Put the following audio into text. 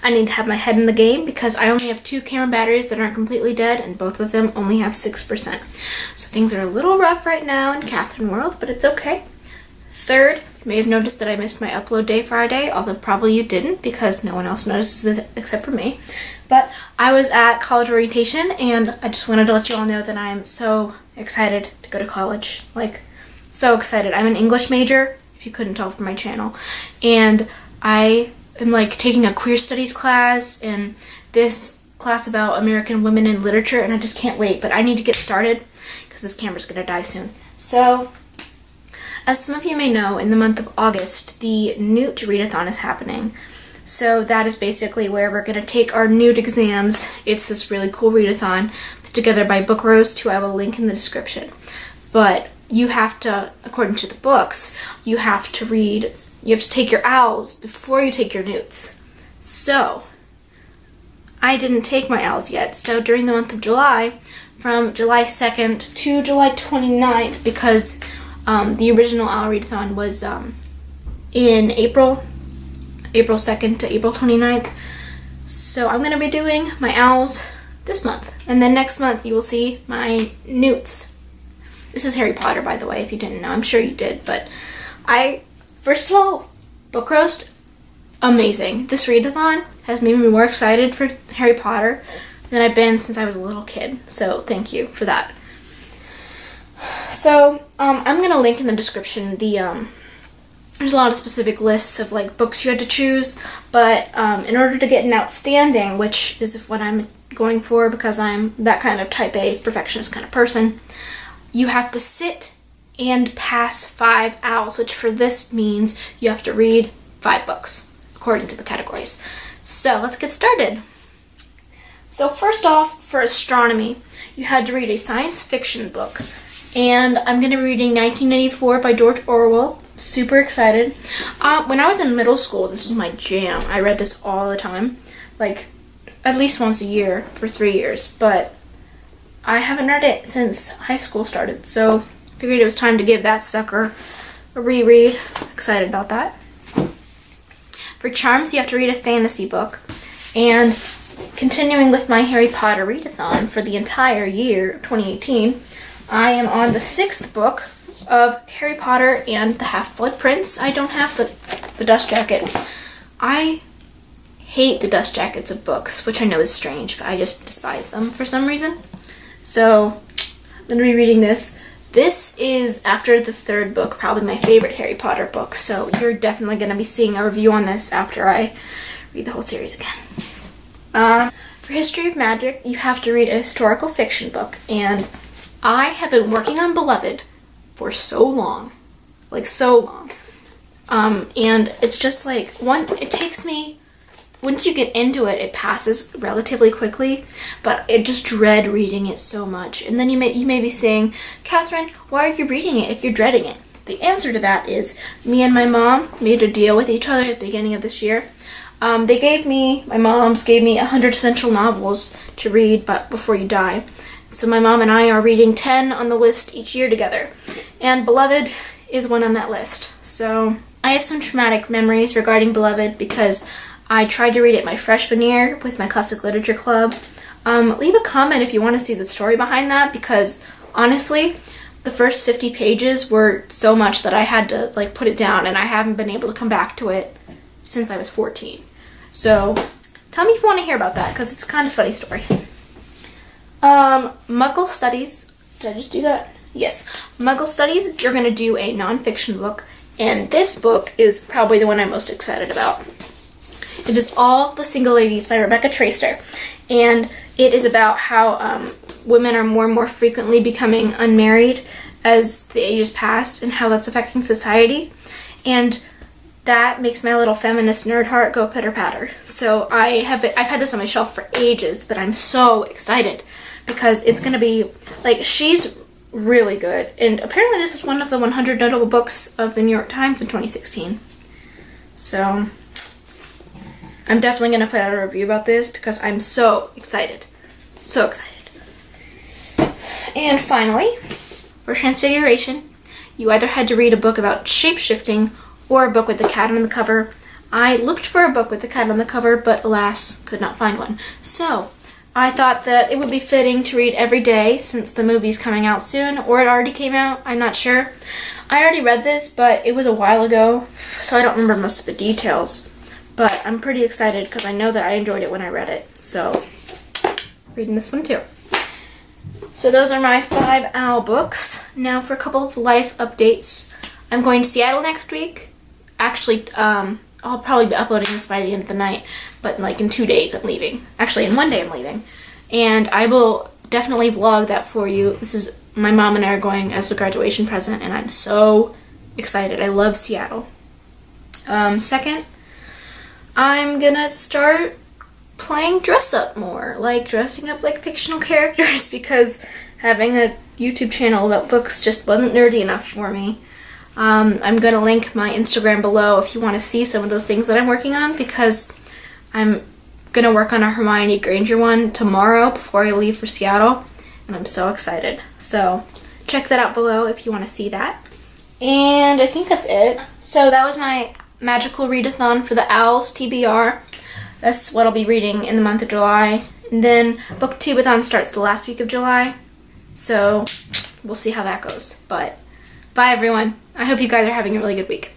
I need to have my head in the game because I only have 2 camera batteries that aren't completely dead, and both of them only have 6%. So things are a little rough right now in Catherine world, but it's okay. Third, you may have noticed that I missed my upload day Friday, although probably you didn't because no one else notices this except for me. But I was at college orientation, and I just wanted to let you all know that I'm so excited to go to college. Like, so excited. I'm an English major, if you couldn't tell from my channel, and I am like taking a queer studies class and this class about American women in literature, and I just can't wait. But I need to get started because this camera's gonna die soon. So, as some of you may know, in the month of August, the Newt readathon is happening. So that is basically where we're going to take our Newt exams. It's this really cool readathon put together by Book Roast, who I will link in the description. But you have to, according to the books, you have to take your owls before you take your Newts. So, I didn't take my owls yet. So during the month of July, from July 2nd to July 29th, because the original owl readathon was in April 2nd to April 29th. So I'm going to be doing my owls this month. And then next month you will see my Newts. This is Harry Potter, by the way, if you didn't know. I'm sure you did. But first of all, Book Roast, amazing. This readathon has made me more excited for Harry Potter than I've been since I was a little kid. So thank you for that. So I'm going to link in the description there's a lot of specific lists of like books you had to choose, but in order to get an outstanding, which is what I'm going for because I'm that kind of type A perfectionist kind of person, you have to sit and pass 5 owls, which for this means you have to read 5 books according to the categories. So let's get started. So first off, for astronomy, you had to read a science fiction book, and I'm going to be reading 1984 by George Orwell. Super excited. When I was in middle school, this was my jam. I read this all the time, like at least once a year for 3 years, but I haven't read it since high school started, so I figured it was time to give that sucker a reread. Excited about that. For charms, you have to read a fantasy book, and continuing with my Harry Potter readathon for the entire year 2018, I am on the 6th book of Harry Potter and the Half-Blood Prince. I don't have the dust jacket. I hate the dust jackets of books, which I know is strange, but I just despise them for some reason. So I'm going to be reading this. This is, after the 3rd book, probably my favorite Harry Potter book, so you're definitely going to be seeing a review on this after I read the whole series again. For History of Magic, you have to read a historical fiction book, and I have been working on Beloved for so long, like so long, and it's just like it takes me, once you get into it, it passes relatively quickly, but I just dread reading it so much. And then you may be saying, Catherine, why are you reading it if you're dreading it? The answer to that is, me and my mom made a deal with each other at the beginning of this year. My moms gave me 100 essential novels to read but before you die. So my mom and I are reading 10 on the list each year together, and Beloved is one on that list. So I have some traumatic memories regarding Beloved because I tried to read it my freshman year with my classic literature club. Leave a comment if you want to see the story behind that, because honestly, the first 50 pages were so much that I had to like put it down, and I haven't been able to come back to it since I was 14. So tell me if you want to hear about that, because it's kind of a funny story. Muggle Studies. Did I just do that? Yes. Muggle Studies, you're going to do a nonfiction book, and this book is probably the one I'm most excited about. It is All the Single Ladies by Rebecca Traister, and it is about how women are more and more frequently becoming unmarried as the ages pass, and how that's affecting society. And that makes my little feminist nerd heart go pitter-patter. So I've had this on my shelf for ages, but I'm so excited because it's going to be, like, she's really good. And apparently this is one of the 100 notable books of the New York Times in 2016. So I'm definitely going to put out a review about this because I'm so excited. So excited. And finally, for Transfiguration, you either had to read a book about shape-shifting or a book with a cat on the cover. I looked for a book with the cat on the cover, but alas, could not find one. So I thought that it would be fitting to read every day since the movie's coming out soon, or it already came out, I'm not sure. I already read this, but it was a while ago, so I don't remember most of the details. But I'm pretty excited because I know that I enjoyed it when I read it. So, reading this one too. So those are my 5 OWL books. Now for a couple of life updates. I'm going to Seattle next week. Actually, I'll probably be uploading this by the end of the night, but like in 2 days I'm leaving. Actually, in 1 day I'm leaving. And I will definitely vlog that for you. This is, my mom and I are going as a graduation present, and I'm so excited. I love Seattle. Second, I'm gonna start playing dress up more, like dressing up like fictional characters, because having a YouTube channel about books just wasn't nerdy enough for me. I'm gonna link my Instagram below if you want to see some of those things that I'm working on, because I'm gonna work on a Hermione Granger one tomorrow before I leave for Seattle, and I'm so excited. So check that out below if you want to see that. And I think that's it. So that was my magical readathon for the Owls TBR. That's what I'll be reading in the month of July. And then booktubeathon starts the last week of July. So we'll see how that goes. But bye everyone. I hope you guys are having a really good week.